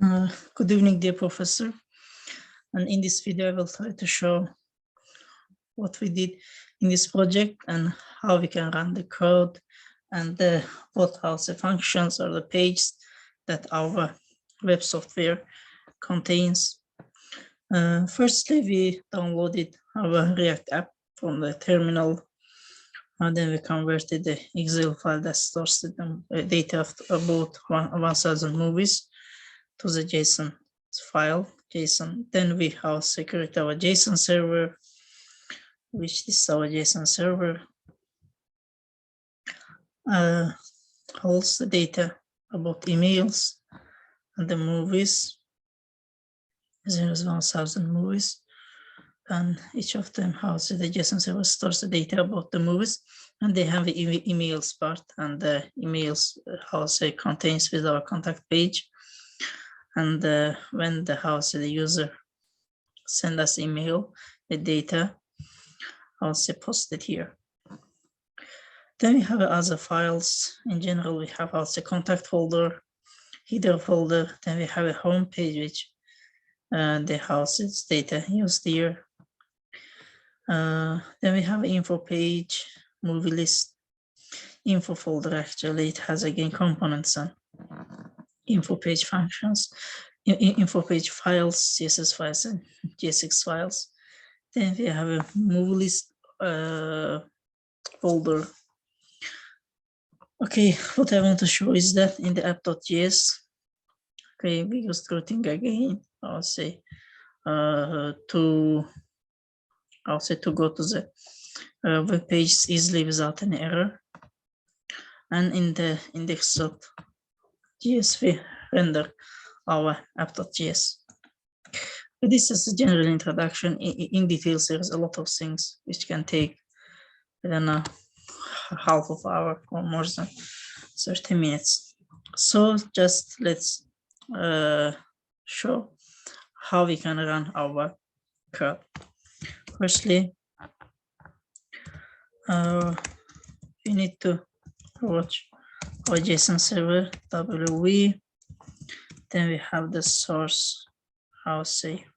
Good evening, dear professor. And in this video, I will try to show what we did in this project and how we can run the code and what are the functions or the pages that our web software contains. Firstly, we downloaded our React app from the terminal, and then we converted the Excel file that stores the data of about 1,000 movies to the JSON file, JSON. Then we have secured our JSON server, which is our JSON server, holds the data about emails and the movies. There is 1,000 movies, and each of them has the JSON server stores the data about the movies, and they have the emails part, and the emails also contains with our contact page. And when the user send us email, the data also posted here. Then we have other files. In general, we have also contact folder, header folder. Then we have a home page, which the houses data used here. Then we have info page, movie list, info folder. Actually, it has again components and info page functions, info page files, CSS files, and JSX files. Then we have a movie list folder. Okay, what I want to show is that in the app.js, okay, we use routing again. I'll say to go to the web page easily without any error. And in the index.js, we render our app.js. This is a general introduction. In details, there's a lot of things which can take, I don't know, half of hour or more than 30 minutes. So just let's show how we can run our code. Firstly, we need to watch our JSON server WV. Then we have the source,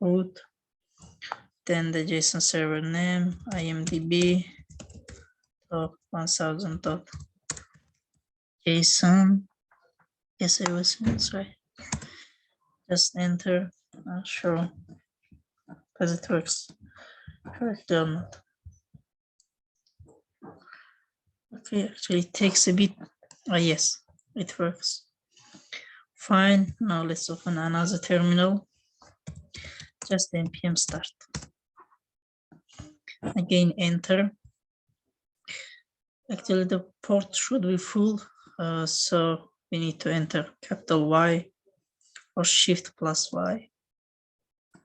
root. Then the JSON server name, imdb. 1000.json. Yes, I was right. Just enter. Not sure because it works correctly or not. Okay, actually it takes a bit. Yes, it works. Fine. Now let's open another terminal. Just npm start. Again, enter. Actually, the port should be full, so we need to enter capital Y or Shift plus Y at the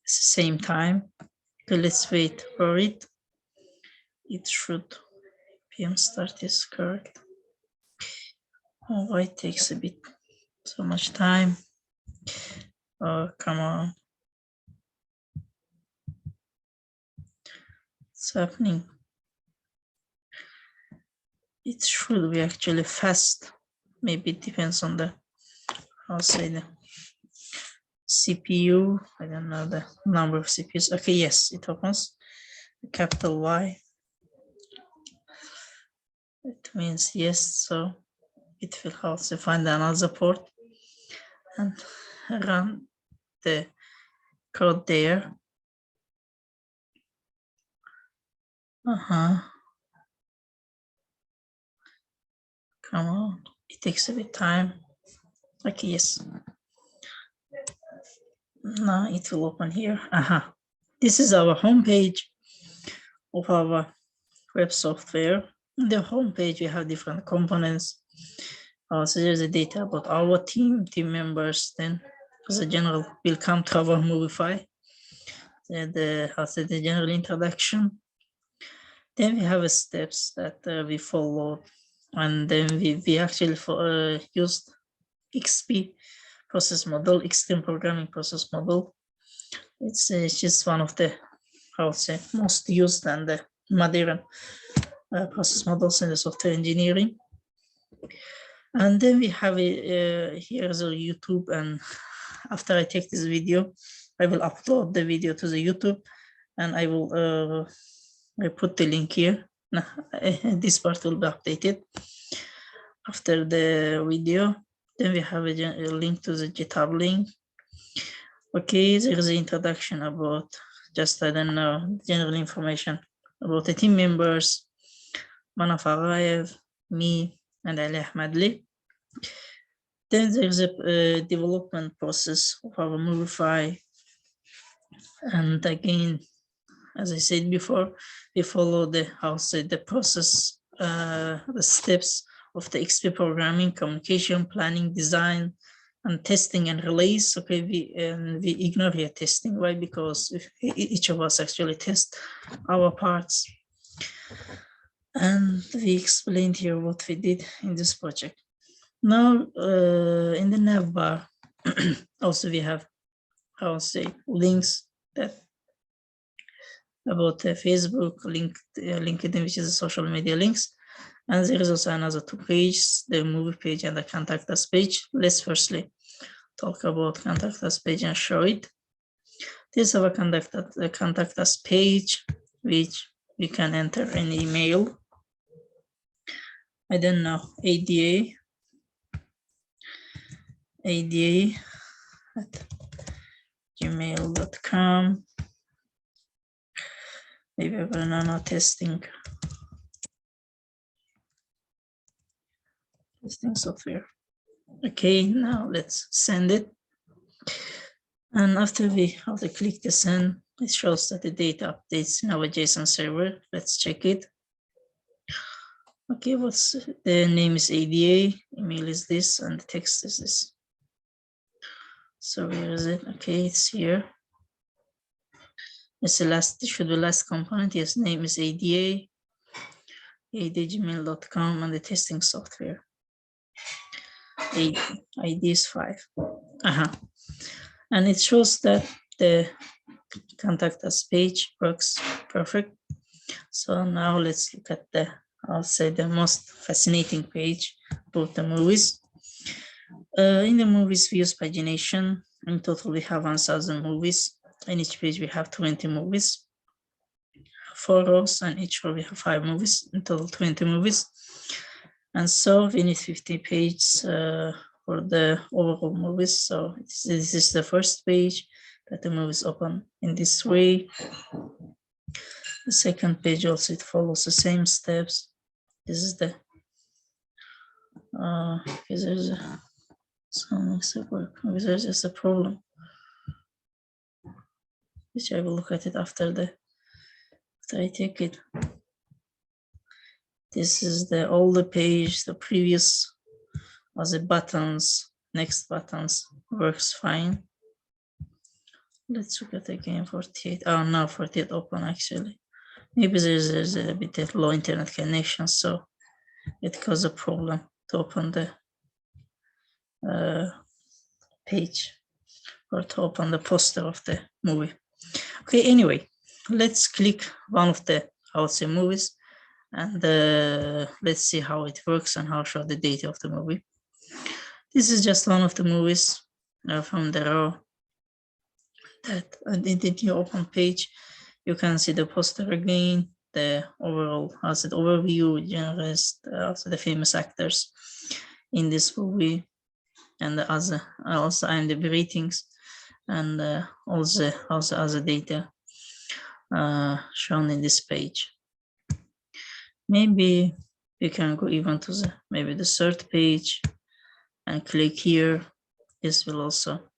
same time. Okay, let's wait for it. It should, PM start is correct. Oh, why it takes a bit so much time? Oh, come on. What's happening? It should be actually fast. Maybe it depends on the, I'll say the CPU. I don't know the number of CPUs. Okay, yes, it opens. Capital Y. It means yes, so it will also find another port and run the code there. Come on, it takes a bit time. Okay, yes. Now it will open here. This is our home page of our web software. In the home page, we have different components. So there's the data about our team members. Then, as a general, we'll come to our Moviefy. The general introduction. Then we have steps that we follow, and then we actually used XP process model, extreme programming process model. It's just one of the, most used and the modern process models in the software engineering. And then we have here the YouTube and after I take this video, I will upload the video to the YouTube, and I will put the link here. This part will be updated after the video. Then we have a link to the GitHub link. Okay, there is an introduction about just, I don't know, general information about the team members, Manaf Aghayev, me, and Ali Ahmadli. Then there's a development process of our Moviefy. And again, as I said before, we follow the process, the steps of the XP programming, communication, planning, design, and testing and release. Okay, we ignore here testing. Why? Because each of us actually test our parts. And we explained here what we did in this project. Now, in the nav bar, also we have, links that about Facebook, LinkedIn, which is a social media links. And there is also another 2 pages, the movie page and the contact us page. Let's firstly talk about contact us page and show it. This is our contact us page, which we can enter an email. I don't know, ADA at gmail.com. Maybe we're not testing software. Okay, now let's send it. And after we click the send, it shows that the data updates in our JSON server. Let's check it. Okay, the name is ADA, email is this, and the text is this. So where is it? Okay, it's here. It's the last, it should be last component. Yes, name is ADA, gmail.com, and the testing software. ID is 5. And it shows that the contact us page works perfect. So now let's look at the, I'll say, the most fascinating page about the movies. In the movies, we use pagination. In total, we have 1,000 movies. In each page, we have 20 movies. 4 rows, and each row we have 5 movies. In total, 20 movies. And so we need 50 pages for the overall movies. So this is the first page that the movies open in this way. The second page also, it follows the same steps. This is the there's just a problem, which I will look at it after I take it. This is the older page, the previous was the buttons, next buttons works fine. Let's look at again 48. Oh no, 48 open actually. Maybe there's a bit of low internet connection, so it caused a problem to open the page or to open the poster of the movie. Okay, anyway, let's click one of the, I would say, movies, and let's see how it works and how to show the data of the movie. This is just one of the movies from the row that in the new open page. You can see the poster again, the overall, also the overview, genres, also the famous actors in this movie, and the other, also IMDb ratings, and also other data shown in this page. Maybe we can go even to the third page and click here. This will also,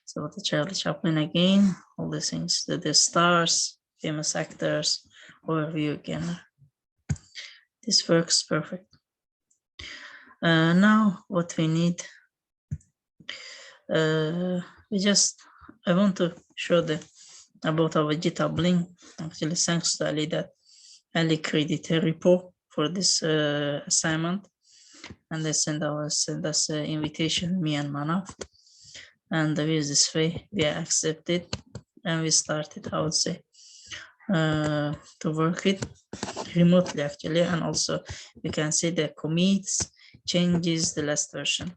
so the Charlie Chaplin again, all the things, the stars, famous actors, overview again. This works perfect. Now what we need, I want to show about our GitHub link. Actually, thanks to Ali that Ali created a repo for this assignment, and they send us an invitation, me and Manaf, and with this way we accepted and we started, I would say, to work it remotely actually, and also we can see the commits, changes, the last version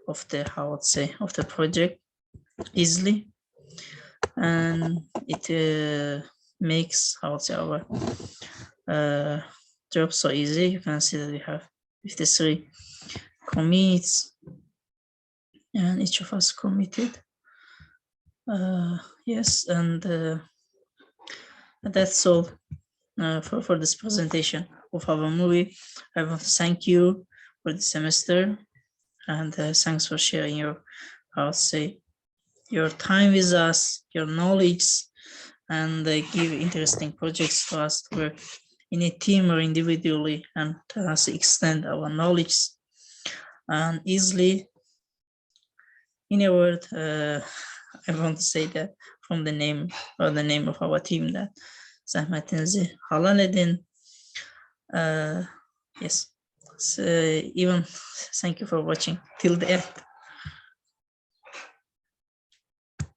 of the, I would say, of the project. easily, and it makes our job so easy. You can see that we have 53 commits, and each of us committed. Yes, and that's all for this presentation of our movie. I want to thank you for the semester, and thanks for sharing your, I would say, your time with us, your knowledge, and give interesting projects to us to work in a team or individually, and to us extend our knowledge and easily. In a word, I want to say that from the name of our team, that zahmetinizi halal edin. Yes, so even thank you for watching till the end.